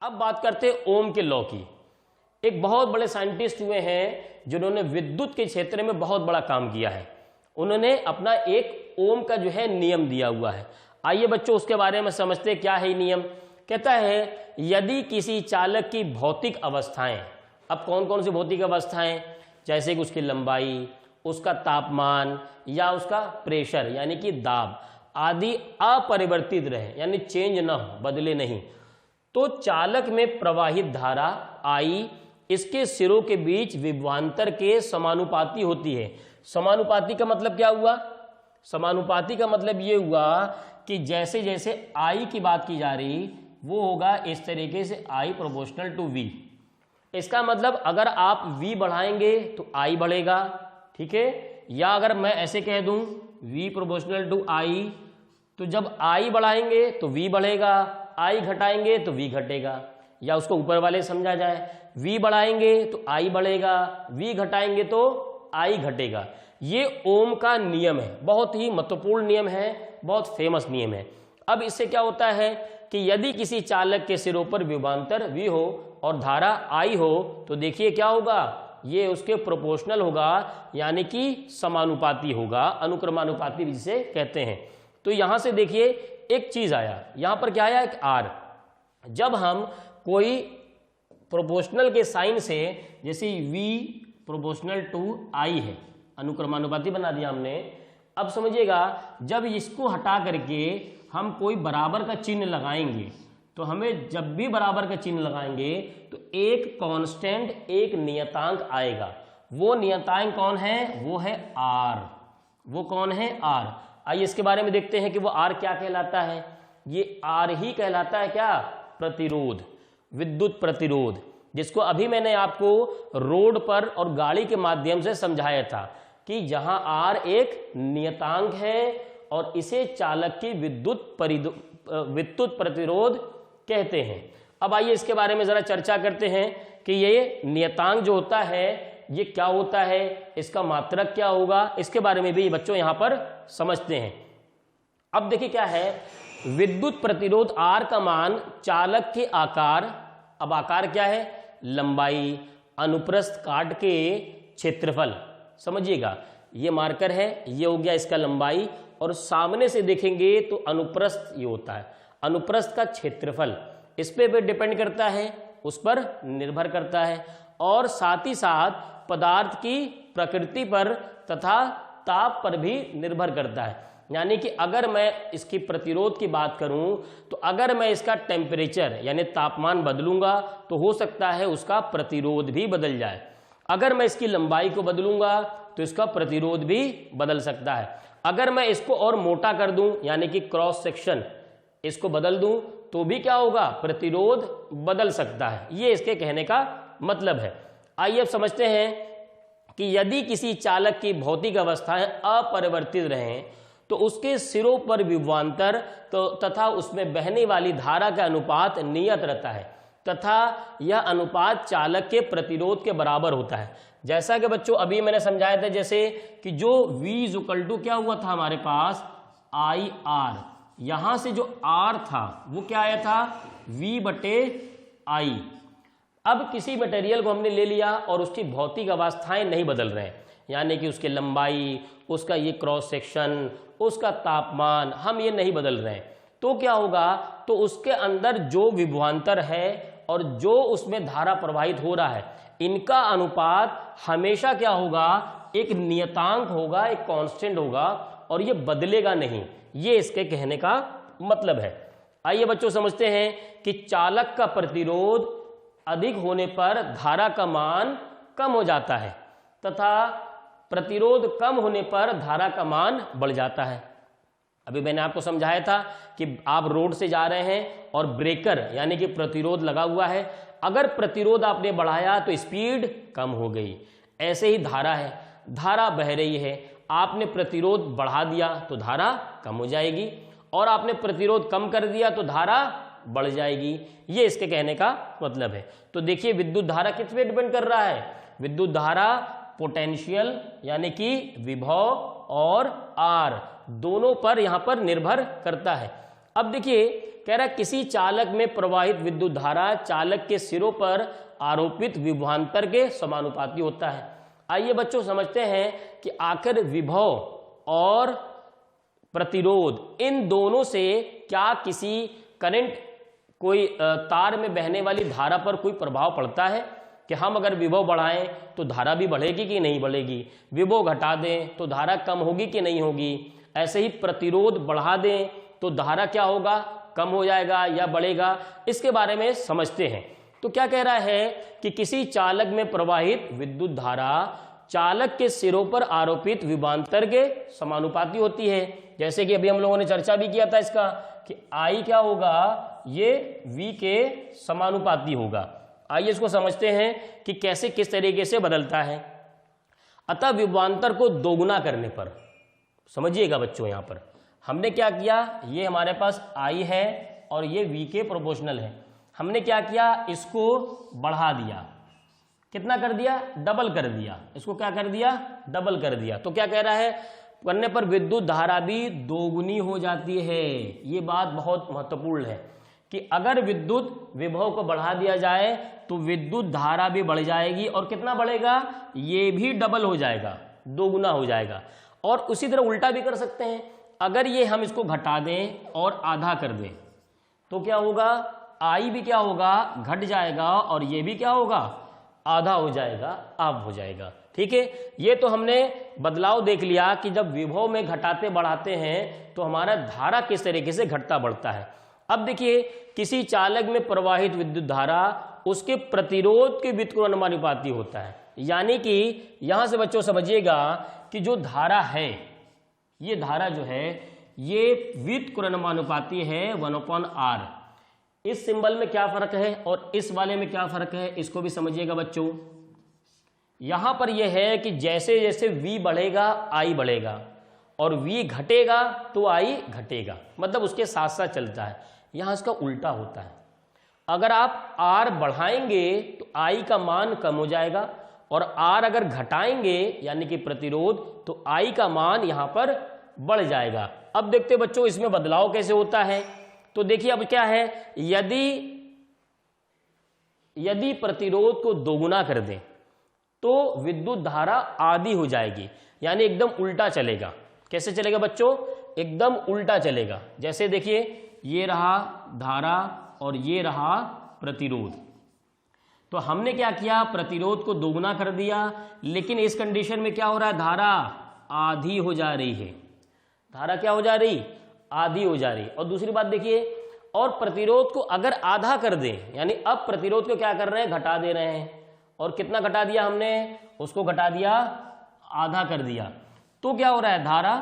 अब बात करते हैं ओम के लॉ की। एक बहुत बड़े साइंटिस्ट हुए हैं जिन्होंने विद्युत के क्षेत्र में बहुत बड़ा काम किया है। उन्होंने अपना एक ओम का जो है नियम दिया हुआ है। आइए बच्चों उसके बारे में समझते हैं क्या है नियम। कहता है यदि किसी चालक की भौतिक अवस्थाएं, अब कौन कौन सी भौतिक अवस्थाएं, जैसे कि उसकी लंबाई, उसका तापमान या उसका प्रेशर यानी कि दाब आदि अपरिवर्तित रहे, यानी चेंज ना हो, बदले नहीं, तो चालक में प्रवाहित धारा आई इसके सिरों के बीच विभवांतर के समानुपाती होती है। समानुपाती का मतलब क्या हुआ? समानुपाती का मतलब ये हुआ कि जैसे जैसे आई की बात की जा रही वो होगा इस तरीके से आई प्रोपोर्शनल टू वी। इसका मतलब अगर आप v बढ़ाएंगे तो i बढ़ेगा, ठीक है। या अगर मैं ऐसे कह दूं v प्रोपोर्शनल टू i, तो जब i बढ़ाएंगे तो v बढ़ेगा, i घटाएंगे तो v घटेगा। या उसको ऊपर वाले समझा जाए, v बढ़ाएंगे तो i बढ़ेगा, v घटाएंगे तो i घटेगा। ये ओम का नियम है, बहुत ही महत्वपूर्ण नियम है, बहुत फेमस नियम है। अब इससे क्या होता है कि यदि किसी चालक के सिरों पर विभवांतर v हो और धारा I हो तो देखिए क्या होगा, ये उसके प्रोपोर्शनल होगा, यानी कि समानुपाती होगा, अनुक्रमानुपाती जिसे कहते हैं। तो यहां से देखिए एक चीज आया, यहां पर क्या आया, एक R। जब हम कोई प्रोपोर्शनल के साइन से, जैसे v प्रोपोर्शनल टू I है, अनुक्रमानुपाती बना दिया हमने। अब समझिएगा जब इसको हटा करके हम कोई बराबर का चिन्ह लगाएंगे तो हमें जब भी बराबर का चिन्ह लगाएंगे तो एक कांस्टेंट, एक नियतांक आएगा। वो नियतांक कौन है? वो है R। वो कौन है? R। आइए इसके बारे में देखते हैं कि वो R क्या कहलाता है। ये R ही कहलाता है क्या? प्रतिरोध, विद्युत प्रतिरोध, जिसको अभी मैंने आपको रोड पर और गाड़ी के माध्यम से समझाया था कि जहां R एक नियतांक है और इसे चालक की विद्युत प्रतिरोध कहते हैं। अब आइए इसके बारे में जरा चर्चा करते हैं कि ये नियतांक जो होता है ये क्या होता है, इसका मात्रक क्या होगा, इसके बारे में भी बच्चों यहां पर समझते हैं। अब देखिए क्या है, विद्युत प्रतिरोध R का मान चालक के आकार, अब आकार क्या है, लंबाई, अनुप्रस्थ काट के क्षेत्रफल, समझिएगा ये मार्कर है, ये हो गया इसका लंबाई, और सामने से देखेंगे तो अनुप्रस्थ ये होता है, अनुप्रस्थ का क्षेत्रफल, इस पे भी डिपेंड करता है, उस पर निर्भर करता है, और साथ ही साथ पदार्थ की प्रकृति पर तथा ताप पर भी निर्भर करता है। यानी कि अगर मैं इसकी प्रतिरोध की बात करूं तो अगर मैं इसका टेम्परेचर यानी तापमान बदलूंगा तो हो सकता है उसका प्रतिरोध भी बदल जाए। अगर मैं इसकी लंबाई को बदलूंगा तो इसका प्रतिरोध भी बदल सकता है। अगर मैं इसको और मोटा कर दूं यानी कि क्रॉस सेक्शन इसको बदल दूं तो भी क्या होगा, प्रतिरोध बदल सकता है। ये इसके कहने का मतलब है। आइए अब समझते हैं कि यदि किसी चालक की भौतिक अवस्थाएं अपरिवर्तित रहें तो उसके सिरों पर विभवांतर तथा उसमें बहने वाली धारा का अनुपात नियत रहता है तथा यह अनुपात चालक के प्रतिरोध के बराबर होता है। जैसा कि बच्चों अभी मैंने समझाया था, जैसे कि जो V क्या हुआ था हमारे पास IR, यहां से जो R था वो क्या आया था, V/I। अब किसी मटेरियल को हमने ले लिया और उसकी भौतिक अवस्थाएं नहीं बदल रहे हैं, यानी कि उसकी लंबाई, उसका ये क्रॉस सेक्शन, उसका तापमान, हम ये नहीं बदल रहे हैं, तो क्या होगा, तो उसके अंदर जो विभवांतर है और जो उसमें धारा प्रवाहित हो रहा है, इनका अनुपात हमेशा क्या होगा, एक नियतांक होगा, एक कांस्टेंट होगा, और ये बदलेगा नहीं। ये इसके कहने का मतलब है। आइए बच्चों समझते हैं कि चालक का प्रतिरोध अधिक होने पर धारा का मान कम हो जाता है तथा प्रतिरोध कम होने पर धारा का मान बढ़ जाता है। अभी मैंने आपको समझाया था कि आप रोड से जा रहे हैं और ब्रेकर यानी कि प्रतिरोध लगा हुआ है, अगर प्रतिरोध आपने बढ़ाया तो स्पीड कम हो गई। ऐसे ही धारा है, धारा बह रही है, आपने प्रतिरोध बढ़ा दिया तो धारा कम हो जाएगी, और आपने प्रतिरोध कम कर दिया तो धारा बढ़ जाएगी। ये इसके कहने का मतलब है। तो देखिए विद्युत धारा किस पे डिपेंड कर रहा है, विद्युत धारा पोटेंशियल यानी कि विभव और R दोनों पर यहां पर निर्भर करता है। अब देखिए कह रहा है किसी चालक में प्रवाहित विद्युत धारा चालक के सिरों पर आरोपित विभवांतर के समानुपाती होता है। आइए बच्चों समझते हैं कि आखिर विभव और प्रतिरोध इन दोनों से क्या किसी करंट कोई तार में बहने वाली धारा पर कोई प्रभाव पड़ता है कि हम अगर विभव बढ़ाएं तो धारा भी बढ़ेगी कि नहीं बढ़ेगी, विभव घटा दें तो धारा कम होगी कि नहीं होगी, ऐसे ही प्रतिरोध बढ़ा दें तो धारा क्या होगा, कम हो जाएगा या बढ़ेगा। इसके बारे में समझते हैं। तो क्या कह रहा है कि किसी चालक में प्रवाहित विद्युत धारा चालक के सिरों पर आरोपित विभवांतर के समानुपाती होती है। जैसे कि अभी हम लोगों ने चर्चा भी किया था इसका कि I क्या होगा, ये V के समानुपाती होगा। आइए इसको समझते हैं कि कैसे किस तरीके से बदलता है। अतः विभवांतर को दोगुना करने पर, समझिएगा बच्चों, यहां पर हमने क्या किया, ये हमारे पास I है और ये V के प्रोपोर्शनल है। हमने क्या किया, इसको बढ़ा दिया, कितना कर दिया, डबल कर दिया। इसको क्या कर दिया, डबल कर दिया। तो क्या कह रहा है, करने पर विद्युत धारा भी दोगुनी हो जाती है। ये बात बहुत महत्वपूर्ण है कि अगर विद्युत विभव को बढ़ा दिया जाए तो विद्युत धारा भी बढ़ जाएगी और कितना बढ़ेगा, ये भी डबल हो जाएगा, दोगुना हो जाएगा। और उसी तरह उल्टा भी कर सकते हैं, अगर ये हम इसको घटा दें और आधा कर दें तो क्या होगा, I भी क्या होगा, घट जाएगा और ये भी क्या होगा, आधा हो जाएगा, अब हो जाएगा। ठीक है, ये तो हमने बदलाव देख लिया कि जब विभव में घटाते बढ़ाते हैं तो हमारा धारा किस तरीके से घटता बढ़ता है। अब देखिए किसी चालक में प्रवाहित विद्युत धारा उसके प्रतिरोध के व्युत्क्रमानुपाती होता है। यानी कि यहां से बच्चों समझिएगा कि जो धारा है, ये धारा जो है ये व्युत्क्रमानुपाती है 1/r। इस सिंबल में क्या फर्क है और इस वाले में क्या फर्क है, इसको भी समझिएगा बच्चों। यहां पर यह है कि जैसे जैसे V बढ़ेगा I बढ़ेगा और V घटेगा तो I घटेगा, मतलब उसके साथ साथ चलता है। यहां इसका उल्टा होता है, अगर आप R बढ़ाएंगे तो I का मान कम हो जाएगा और R अगर घटाएंगे यानी कि प्रतिरोध तो I का मान यहां पर बढ़ जाएगा। अब देखते बच्चों इसमें बदलाव कैसे होता है। तो देखिए अब क्या है, यदि प्रतिरोध को दोगुना कर दें तो विद्युत धारा आधी हो जाएगी, यानी एकदम उल्टा चलेगा। कैसे चलेगा बच्चों, एकदम उल्टा चलेगा। जैसे देखिए ये रहा धारा और ये रहा प्रतिरोध। तो हमने क्या किया, प्रतिरोध को दोगुना कर दिया, लेकिन इस कंडीशन में क्या हो रहा है, धारा आधी हो जा रही है। धारा क्या हो जा रही, आधी हो जा रही। और दूसरी बात देखिए, और प्रतिरोध को अगर आधा कर दें, यानी अब प्रतिरोध को क्या कर रहे हैं, घटा दे रहे हैं। और कितना घटा दिया हमने, उसको घटा दिया, आधा कर दिया। तो क्या हो रहा है, धारा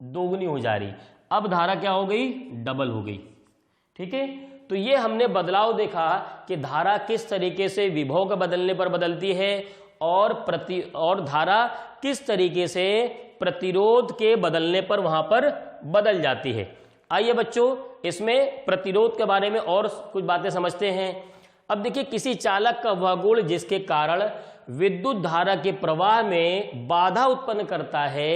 दोगुनी हो जा रही। अब धारा क्या हो गई, डबल हो गई। ठीक है, तो ये हमने बदलाव देखा कि धारा किस तरीके से विभव के बदलने पर बदलती है और धारा किस तरीके से प्रतिरोध के बदलने पर वहां पर बदल जाती है। आइए बच्चों इसमें प्रतिरोध के बारे में और कुछ बातें समझते हैं। अब देखिए किसी चालक का वह गुण जिसके कारण विद्युत धारा के प्रवाह में बाधा उत्पन्न करता है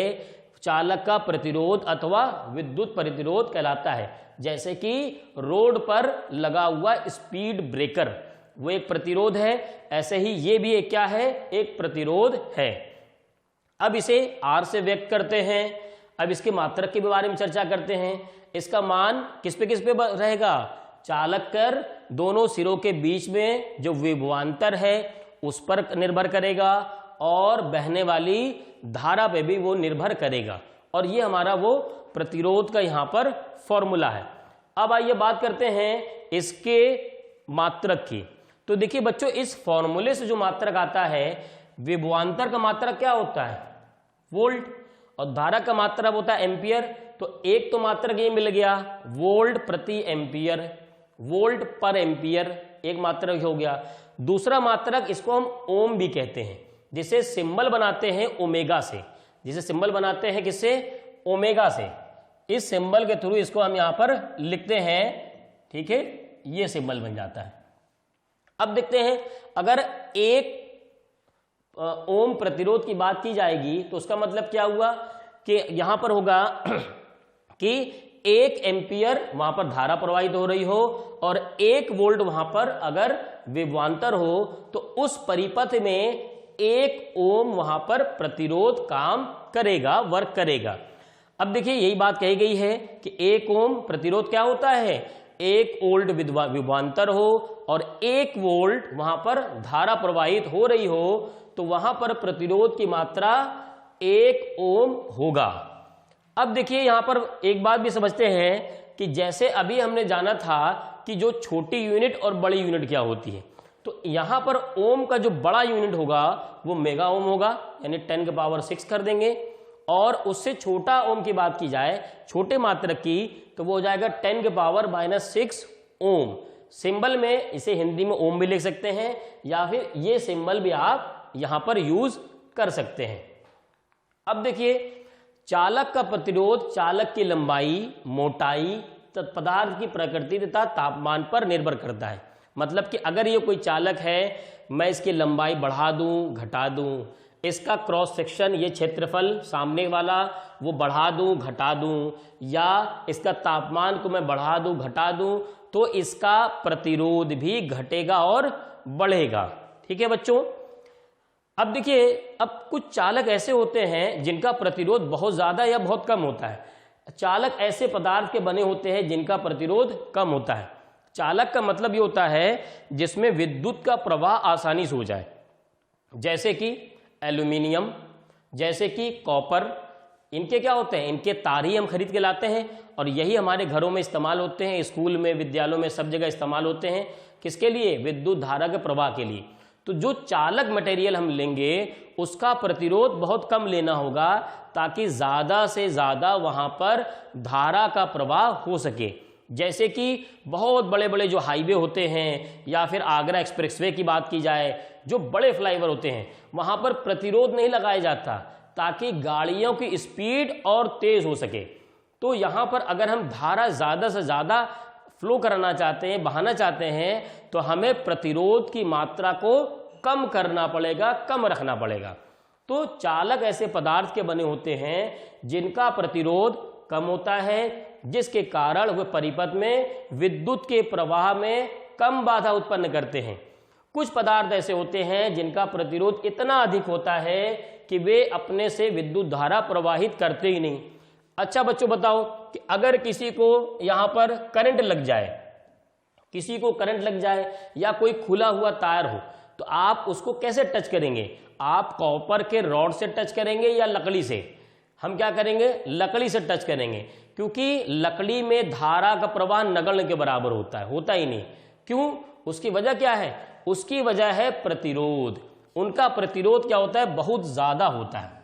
चालक का प्रतिरोध अथवा विद्युत प्रतिरोध कहलाता है। जैसे कि रोड पर लगा हुआ स्पीड ब्रेकर वो एक प्रतिरोध है, ऐसे ही ये भी एक क्या है, एक प्रतिरोध है। अब इसे R से व्यक्त करते हैं। अब इसके मात्रक के बारे में चर्चा करते हैं। इसका मान किस पे रहेगा, चालक कर दोनों सिरों के बीच में जो विभवांतर है उस पर निर्भर करेगा और बहने वाली धारा पे भी वो निर्भर करेगा। और ये हमारा वो प्रतिरोध का यहाँ पर फॉर्मूला है। अब आइए बात करते हैं इसके मात्रक की। तो देखिए बच्चों इस फॉर्मूले से जो मात्रक आता है, विभवांतर का मात्रक क्या होता है, वोल्ट, और धारा का मात्रक होता है एम्पियर। तो एक तो मात्रक ये मिल गया वोल्ट प्रति एम्पियर, वोल्ट पर एम्पियर एक मात्रक हो गया। दूसरा मात्रक इसको हम ओम भी कहते हैं, जिसे सिंबल बनाते हैं ओमेगा से, जिसे सिंबल बनाते हैं किससे, ओमेगा से। इस सिंबल के थ्रू इसको हम यहां पर लिखते हैं। ठीक है, ये सिंबल बन जाता है। अब देखते हैं अगर एक ओम प्रतिरोध की बात की जाएगी तो उसका मतलब क्या हुआ कि यहां पर होगा कि 1 एम्पियर वहां पर धारा प्रवाहित हो रही हो और 1 वोल्ट वहां पर अगर विभवांतर हो तो उस परिपथ में 1 ओम वहां पर प्रतिरोध काम करेगा, वर्क करेगा। अब देखिए यही बात कही गई है कि 1 ओम प्रतिरोध क्या होता है, 1 वोल्ट विभवांतर हो और 1 वोल्ट वहां पर धारा प्रवाहित हो रही हो तो वहां पर प्रतिरोध की मात्रा 1 ओम होगा। अब देखिए यहां पर एक बात भी समझते हैं कि जैसे अभी हमने जाना था कि जो छोटी यूनिट और बड़ी यूनिट क्या होती है, तो यहां पर ओम का जो बड़ा यूनिट होगा वो मेगा ओम होगा, यानी 10 की पावर 6 कर देंगे। और उससे छोटा ओम की बात की जाए, छोटे मात्रक की, तो वो हो जाएगा 10 की पावर -6 ओम। सिंबल में इसे हिंदी में ओम भी लिख सकते हैं या फिर ये सिंबल भी आप यहां पर यूज कर सकते हैं। अब देखिए चालक का प्रतिरोध चालक की लंबाई, मोटाई, पदार्थ की प्रकृति तथा तापमान पर निर्भर करता है। मतलब कि अगर ये कोई चालक है, मैं इसकी लंबाई बढ़ा दूं, घटा दूं, इसका क्रॉस सेक्शन, ये क्षेत्रफल सामने वाला वो बढ़ा दूं, घटा दूं, या इसका तापमान को मैं बढ़ा दूं, घटा दूं, तो इसका प्रतिरोध भी घटेगा और बढ़ेगा। ठीक है बच्चों। अब देखिए, अब कुछ चालक ऐसे होते हैं जिनका प्रतिरोध बहुत ज्यादा या बहुत कम होता है। चालक ऐसे पदार्थ के बने होते हैं जिनका प्रतिरोध कम होता है। चालक का मतलब ये होता है जिसमें विद्युत का प्रवाह आसानी से हो जाए, जैसे कि एल्यूमिनियम, जैसे कि कॉपर। इनके क्या होते हैं, इनके तार ही हम खरीद के लाते हैं और यही हमारे घरों में इस्तेमाल होते हैं, स्कूल में, विद्यालयों में, सब जगह इस्तेमाल होते हैं। किसके लिए, विद्युत धारा के प्रवाह के लिए। तो जो चालक मटेरियल हम लेंगे उसका प्रतिरोध बहुत कम लेना होगा ताकि ज्यादा से ज्यादा वहां पर धारा का प्रवाह हो सके। जैसे कि बहुत बड़े बड़े जो हाईवे होते हैं या फिर आगरा एक्सप्रेसवे की बात की जाए, जो बड़े फ्लाईओवर होते हैं वहां पर प्रतिरोध नहीं लगाया जाता ताकि गाड़ियों की स्पीड और तेज हो सके। तो यहां पर अगर हम धारा ज्यादा से ज्यादा फ्लो कराना चाहते हैं, बहाना चाहते हैं, तो हमें प्रतिरोध की मात्रा को कम करना पड़ेगा, कम रखना पड़ेगा। तो चालक ऐसे पदार्थ के बने होते हैं जिनका प्रतिरोध कम होता है, जिसके कारण वे परिपथ में विद्युत के प्रवाह में कम बाधा उत्पन्न करते हैं। कुछ पदार्थ ऐसे होते हैं जिनका प्रतिरोध इतना अधिक होता है कि वे अपने से विद्युत धारा प्रवाहित करते ही नहीं। अच्छा बच्चों बताओ कि अगर किसी को यहां पर करंट लग जाए, किसी को करंट लग जाए या कोई खुला हुआ तार हो, तो आप उसको कैसे टच करेंगे? आप कॉपर के रॉड से टच करेंगे या लकड़ी से? हम क्या करेंगे, लकड़ी से टच करेंगे, क्योंकि लकड़ी में धारा का प्रवाह नगण्य के बराबर होता है, होता ही नहीं। क्यों? उसकी वजह क्या है? उसकी वजह है प्रतिरोध। उनका प्रतिरोध क्या होता है, बहुत ज्यादा होता है,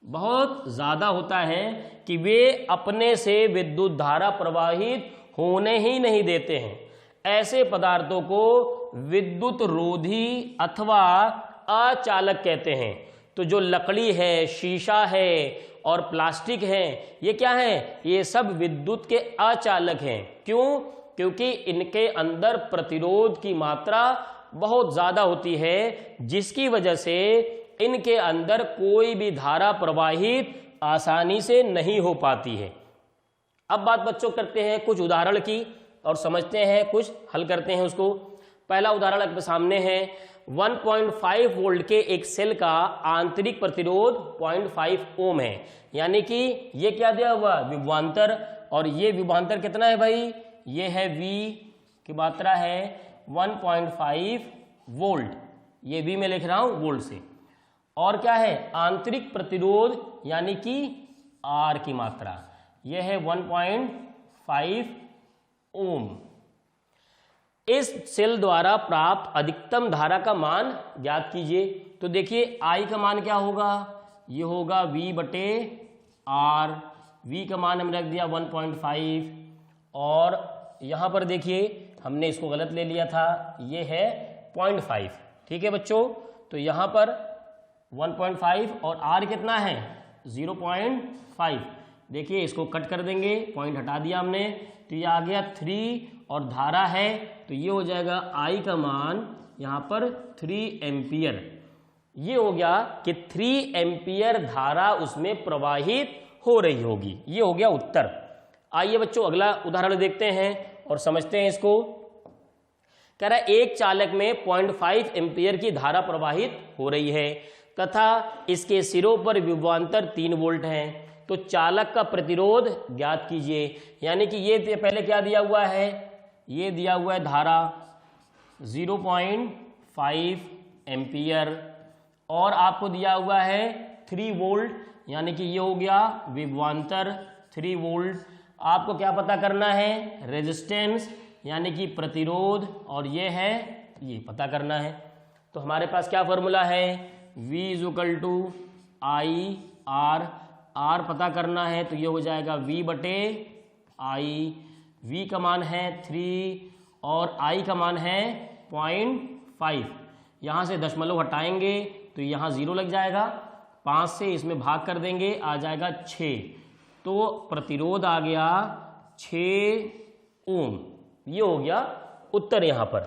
बहुत ज्यादा होता है कि वे अपने से विद्युत धारा प्रवाहित होने ही नहीं देते हैं। ऐसे पदार्थों को विद्युत रोधी अथवा अचालक कहते हैं। तो जो लकड़ी है, शीशा है और प्लास्टिक है, ये क्या है, ये सब विद्युत के अचालक हैं। क्यों? क्योंकि इनके अंदर प्रतिरोध की मात्रा बहुत ज्यादा होती है, जिसकी वजह से इनके अंदर कोई भी धारा प्रवाहित आसानी से नहीं हो पाती है। अब बात बच्चों करते हैं कुछ उदाहरण की और समझते हैं, कुछ हल करते हैं उसको। पहला उदाहरण आपके सामने है, 1.5 वोल्ट के एक सेल का आंतरिक प्रतिरोध 0.5 ओम है। यानी कि ये क्या दिया हुआ, विभवांतर, और ये विभवांतर कितना है भाई, ये है V की मात्रा है 1.5 वोल्ट, ये V में लिख रहा हूं वोल्ट से। और क्या है, आंतरिक प्रतिरोध यानी कि R की मात्रा, यह है 1.5 ओम। इस सेल द्वारा प्राप्त अधिकतम धारा का मान ज्ञात कीजिए। तो देखिए I का मान क्या होगा, ये होगा V/R। V का मान हमने रख दिया 1.5 और यहां पर देखिए हमने इसको गलत ले लिया था, ये है 0.5। ठीक है बच्चों, तो यहां पर 1.5 और R कितना है 0.5। देखिए इसको कट कर देंगे, पॉइंट हटा दिया हमने, तो ये आ गया 3 और धारा है तो ये हो जाएगा I का मान यहां पर 3 एम्पियर। ये हो गया कि 3 एम्पियर धारा उसमें प्रवाहित हो रही होगी। ये हो गया उत्तर। आइए बच्चों अगला उदाहरण देखते हैं और समझते हैं इसको। कह रहा है एक चालक में 0.5 एम्पियर की धारा प्रवाहित हो रही है तथा इसके सिरों पर विभवांतर 3 वोल्ट है, तो चालक का प्रतिरोध ज्ञात कीजिए। यानी कि ये पहले क्या दिया हुआ है, ये दिया हुआ है धारा 0.5 एम्पियर और आपको दिया हुआ है 3 वोल्ट, यानी कि ये हो गया विभवांतर 3 वोल्ट। आपको क्या पता करना है, रेजिस्टेंस यानी कि प्रतिरोध, और ये है ये पता करना है। तो हमारे पास क्या फॉर्मूला है, V = I/R। R पता करना है तो ये हो जाएगा V/I। V का मान है 3 और I का मान है 0.5। यहाँ से दशमलव हटाएंगे तो यहाँ 0 लग जाएगा, 5 से इसमें भाग कर देंगे आ जाएगा 6, तो प्रतिरोध आ गया 6 ओम। ये हो गया उत्तर यहाँ पर।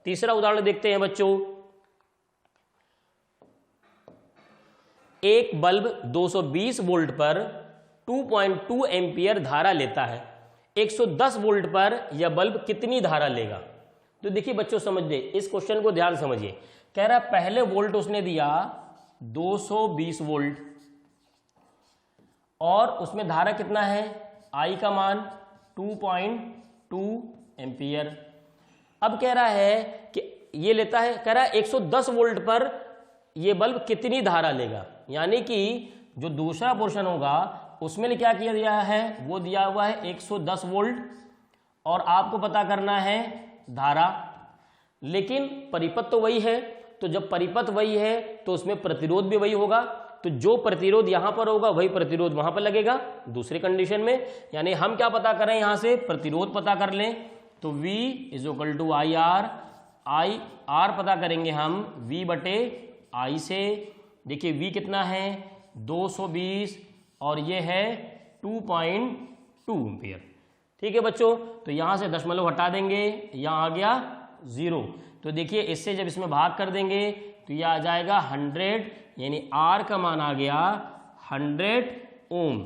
तीसरा उदाहरण देखते हैं बच्चों। एक बल्ब 220 वोल्ट पर 2.2 एम्पियर धारा लेता है, 110 वोल्ट पर यह बल्ब कितनी धारा लेगा। तो देखिए बच्चों समझिए, इस क्वेश्चन को ध्यान समझिए। कह रहा है पहले वोल्ट उसने दिया 220 वोल्ट और उसमें धारा कितना है, आई का मान 2.2 एम्पियर। अब कह रहा है कि ये लेता है, कह रहा है 110 वोल्ट पर ये बल्ब कितनी धारा लेगा, यानी कि जो दूसरा पोर्शन होगा उसमें क्या किया दिया है, वो दिया हुआ है 110 वोल्ट और आपको पता करना है धारा, लेकिन परिपथ तो वही है। तो जब परिपथ वही है तो उसमें प्रतिरोध भी वही होगा, तो जो प्रतिरोध यहां पर होगा वही प्रतिरोध वहां पर लगेगा दूसरी कंडीशन में। यानी हम क्या पता करें, यहां से प्रतिरोध पता कर लें, तो V = IR। IR पता करेंगे हम V/I से। देखिए V कितना है 220 और ये है 2.2 एम्पियर। ठीक है बच्चों, तो यहां से दशमलव हटा देंगे, यहां आ गया 0। तो देखिए इससे जब इसमें भाग कर देंगे तो यह आ जाएगा 100, यानी R का मान आ गया 100 ओम।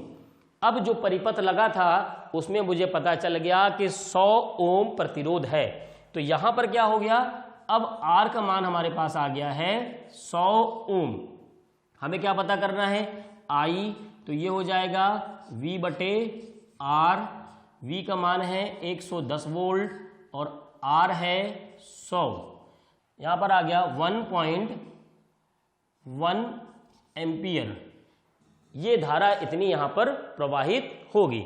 अब जो परिपथ लगा था उसमें मुझे पता चल गया कि 100 ओम प्रतिरोध है, तो यहां पर क्या हो गया, अब R का मान हमारे पास आ गया है 100 ओम। हमें क्या पता करना है, I, तो ये हो जाएगा V/R। V का मान है 110 वोल्ट और R है 100, यहां पर आ गया 1.1 एम्पियर। ये धारा इतनी यहां पर प्रवाहित होगी।